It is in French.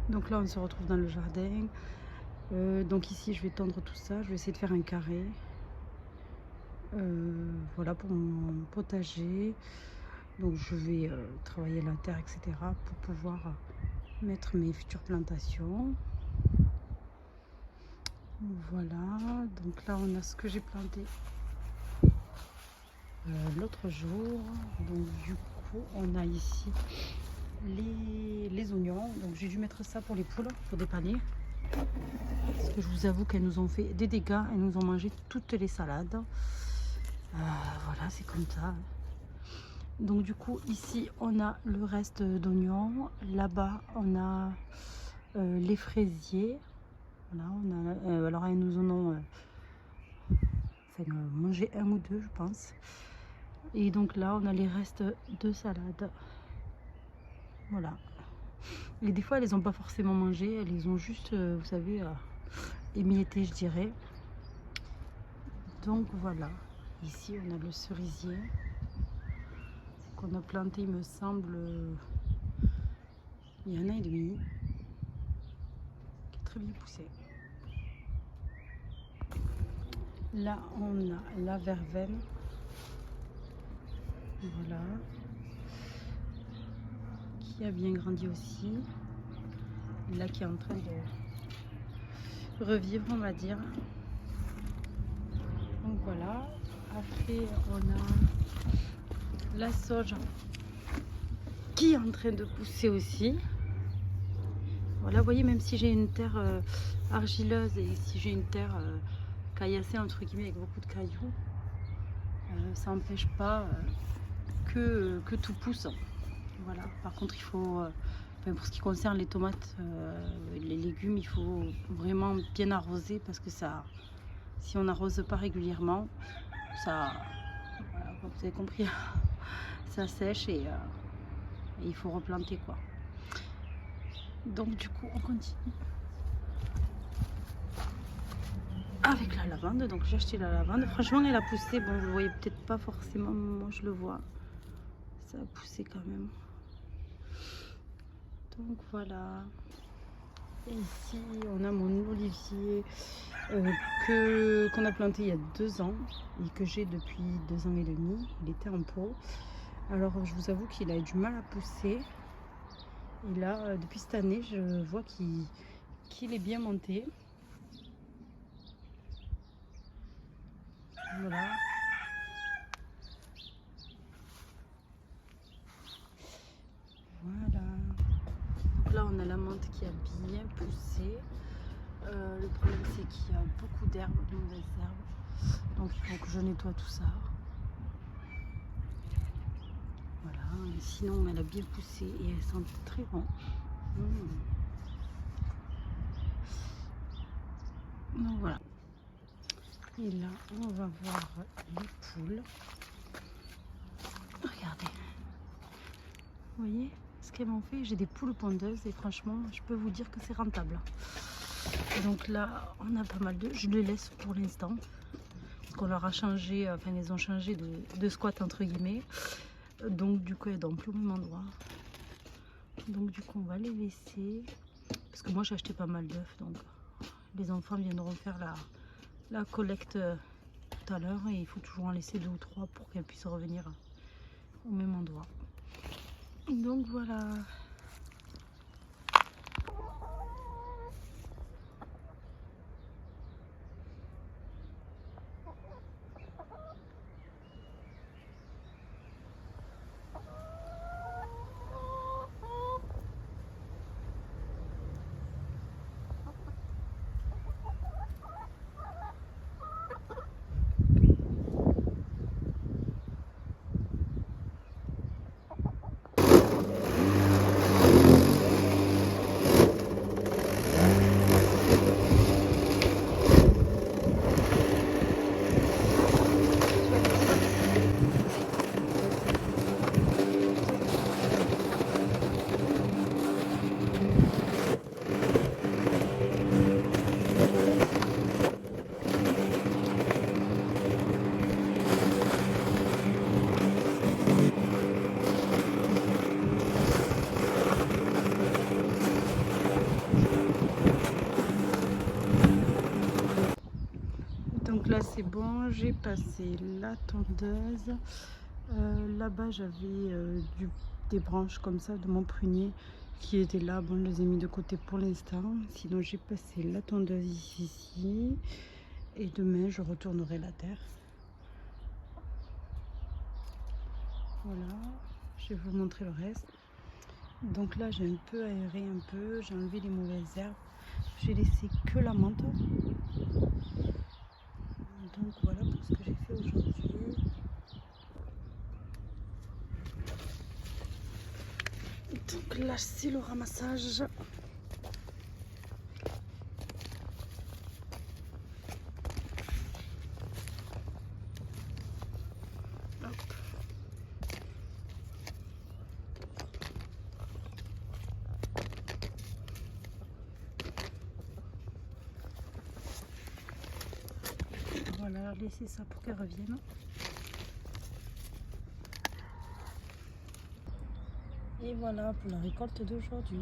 Donc là, on se retrouve dans le jardin. Donc ici, je vais tondre tout ça. Je vais essayer de faire un carré. Voilà pour mon potager. Donc je vais travailler la terre, etc. pour pouvoir mettre mes futures plantations. Voilà. Donc là, on a ce que j'ai planté l'autre jour. Donc du coup, on a ici les oignons. Donc j'ai dû mettre ça pour les poules, pour dépanner. Parce que je vous avoue qu'elles nous ont fait des dégâts. Elles nous ont mangé toutes les salades. Voilà, c'est comme ça. Donc du coup, ici, on a le reste d'oignons. Là-bas, on a les fraisiers. Voilà, on a, alors elles nous en ont mangé un ou deux, je pense. Et donc là, on a les restes de salade. Voilà. Et des fois, elles les ont pas forcément mangé. Elles les ont juste, vous savez, émiettées, je dirais. Donc voilà. Ici, on a le cerisier qu'on a planté, il me semble, il y a 1 an et demi, qui est très bien poussé. Là, on a la verveine. Voilà. Qui a bien grandi aussi. Là, qui est en train de revivre, on va dire. Donc voilà. Après, on a la sauge qui est en train de pousser aussi. Voilà, vous voyez, même si j'ai une terre argileuse et si j'ai une terre caillassée, entre guillemets, avec beaucoup de cailloux, ça n'empêche pas que tout pousse. Voilà. Par contre, il faut, pour ce qui concerne les tomates, les légumes, il faut vraiment bien arroser parce que ça, si on n'arrose pas régulièrement, ça, voilà, vous avez compris, ça sèche et il faut replanter quoi. Donc du coup, on continue avec la lavande. Donc j'ai acheté la lavande. Franchement, elle a poussé. Bon, vous le voyez peut-être pas forcément, moi je le vois. Ça a poussé quand même. Donc voilà. Et ici, on a mon olivier qu'on a planté il y a 2 ans et que j'ai depuis 2 ans et demi. Il était en pot. Alors, je vous avoue qu'il a eu du mal à pousser. Et là, depuis cette année, je vois qu'il est bien monté. Voilà. Voilà. Donc là, on a la menthe qui a bien poussé. Le problème, c'est qu'il y a beaucoup d'herbes, de mauvaises herbes. Donc, il faut que je nettoie tout ça. Voilà. Et sinon, elle a bien poussé et elle sent très bon. Donc voilà. Et là, on va voir les poules. Regardez. Vous voyez ce qu'elles m'ont fait? J'ai des poules pondeuses et franchement, je peux vous dire que c'est rentable. Donc là, on a pas mal de... Je les laisse pour l'instant. Parce qu'on leur a changé, enfin, ils ont changé de squat entre guillemets. Donc du coup, elles dorment plus au même endroit. Donc du coup, on va les laisser. Parce que moi, j'ai acheté pas mal d'œufs. Donc les enfants viendront faire la collecte tout à l'heure. Et il faut toujours en laisser 2 ou 3 pour qu'elles puissent revenir au même endroit. Donc voilà. Donc là c'est bon, j'ai passé la tondeuse. Là-bas j'avais des branches comme ça de mon prunier qui étaient là. Bon, je les ai mis de côté pour l'instant. Sinon j'ai passé la tondeuse ici. Et demain je retournerai la terre. Voilà, je vais vous montrer le reste. Donc là j'ai un peu aéré un peu, j'ai enlevé les mauvaises herbes. J'ai laissé que la menthe. Donc voilà pour ce que j'ai fait aujourd'hui. Donc là c'est le ramassage. Hop. Voilà, laissez ça pour qu'elle revienne. Et voilà pour la récolte d'aujourd'hui.